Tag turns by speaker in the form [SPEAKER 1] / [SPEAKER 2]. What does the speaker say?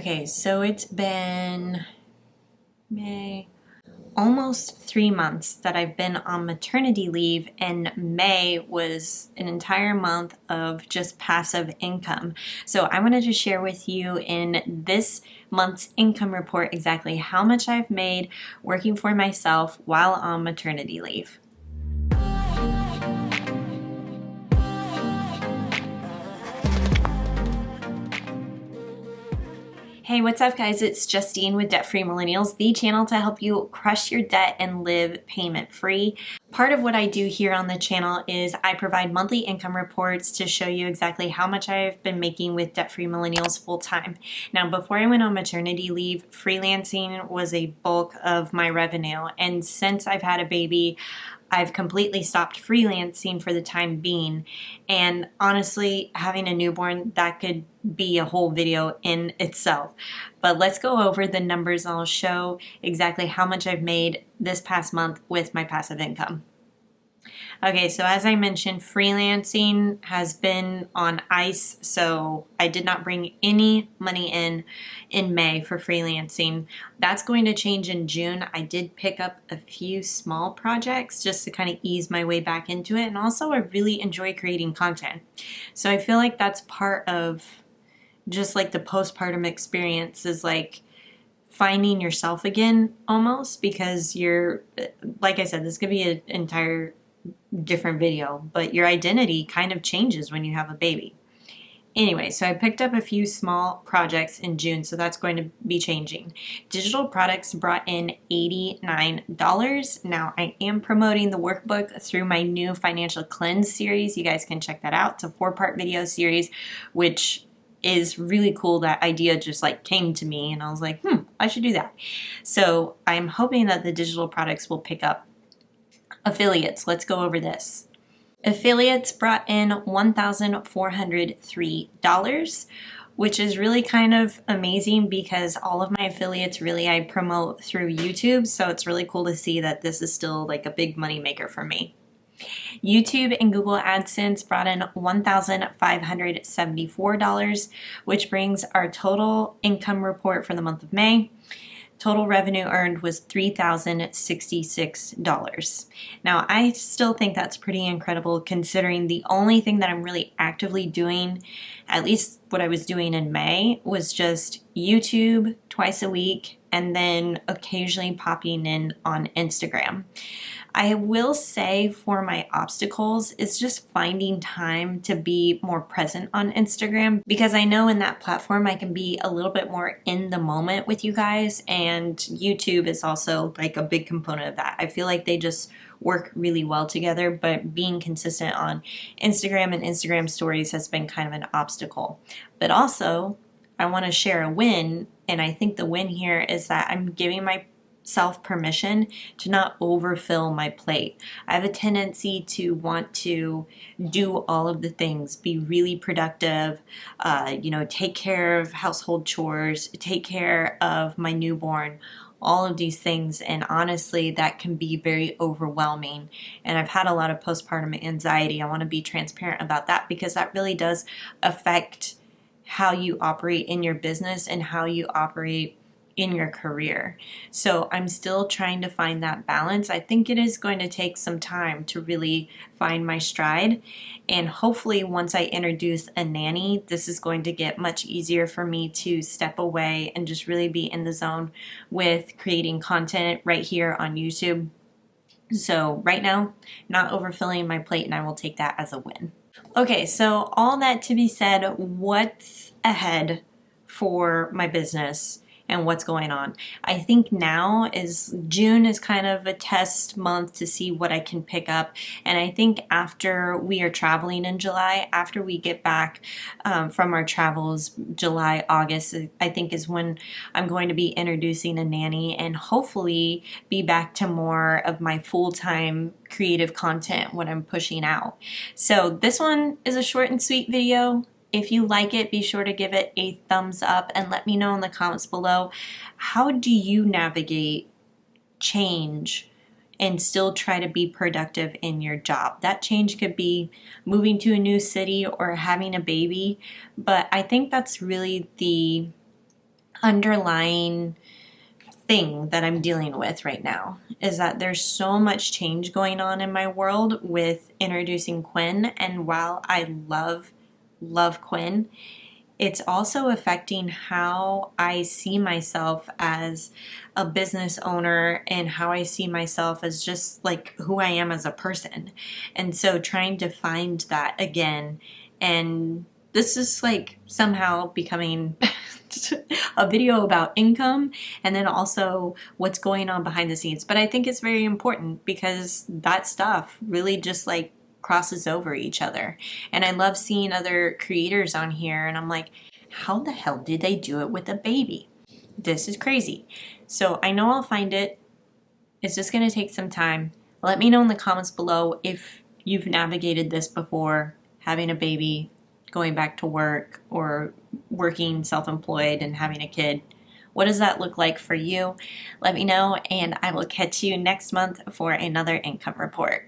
[SPEAKER 1] Okay, so it's been almost 3 months that I've been on maternity leave, and May was an entire month of just passive income. So I wanted to share with you in this month's income report exactly how much I've made working for myself while on maternity leave. Hey, what's up guys? It's Justine with Debt Free Millennials, the channel to help you crush your debt and live payment free. Part of what I do here on the channel is I provide monthly income reports to show you exactly how much I've been making with Debt Free Millennials full time. Now, before I went on maternity leave, freelancing was a bulk of my revenue. And since I've had a baby, I've completely stopped freelancing for the time being. And honestly, having a newborn, that could be a whole video in itself. But let's go over the numbers and I'll show exactly how much I've made this past month with my passive income. Okay, so as I mentioned, freelancing has been on ice, so I did not bring any money in May for freelancing. That's going to change in June. I did pick up a few small projects just to kind of ease my way back into it, and also I really enjoy creating content. So I feel like that's part of just like the postpartum experience, is like finding yourself again almost, because you're, like I said, this could be an entire different video, but your identity kind of changes when you have a baby. Anyway, so I picked up a few small projects in June, so that's going to be changing. Digital products brought in $89. Now, I am promoting the workbook through my new Financial Cleanse series. You guys can check that out. It's a 4-part video series, which is really cool. That idea just like came to me and I was like, I should do that. So I'm hoping that the digital products will pick up. Affiliates, let's go over this. Affiliates brought in $1,403, which is really kind of amazing because all of my affiliates really I promote through YouTube. So it's really cool to see that this is still like a big money maker for me. YouTube and Google AdSense brought in $1,574, which brings our total income report for the month of May. Total revenue earned was $3,066. Now, I still think that's pretty incredible considering the only thing that I'm really actively doing, at least what I was doing in May, was just YouTube twice a week and then occasionally popping in on Instagram. I will say for my obstacles is just finding time to be more present on Instagram, because I know in that platform I can be a little bit more in the moment with you guys, and YouTube is also like a big component of that. I feel like they just work really well together, but being consistent on Instagram and Instagram stories has been kind of an obstacle. But also, I want to share a win, and I think the win here is that I'm giving myself permission to not overfill my plate. I have a tendency to want to do all of the things, be really productive, take care of household chores, take care of my newborn, all of these things, and honestly that can be very overwhelming. And I've had a lot of postpartum anxiety. I want to be transparent about that because that really does affect how you operate in your business and how you operate in your career. So I'm still trying to find that balance. I think it is going to take some time to really find my stride. And hopefully once I introduce a nanny, this is going to get much easier for me to step away and just really be in the zone with creating content right here on YouTube. So right now, not overfilling my plate, and I will take that as a win. Okay, so all that to be said, what's ahead for my business and what's going on? I think now is June is kind of a test month to see what I can pick up. And I think after we are traveling in July, after we get back from our travels, July, August, I think is when I'm going to be introducing a nanny and hopefully be back to more of my full-time creative content when I'm pushing out. So this one is a short and sweet video. If you like it, be sure to give it a thumbs up and let me know in the comments below, how do you navigate change and still try to be productive in your job? That change could be moving to a new city or having a baby, but I think that's really the underlying thing that I'm dealing with right now is that there's so much change going on in my world with introducing Quinn. And while I love Quinn, it's also affecting how I see myself as a business owner and how I see myself as just like who I am as a person. And so trying to find that again, and this is like somehow becoming a video about income and then also what's going on behind the scenes. But I think it's very important because that stuff really just like crosses over each other. And I love seeing other creators on here and I'm like, how the hell did they do it with a baby? This is crazy. So I know I'll find it. It's just going to take some time. Let me know in the comments below if you've navigated this before, having a baby, going back to work, or working self-employed and having a kid. What does that look like for you? Let me know, and I will catch you next month for another income report.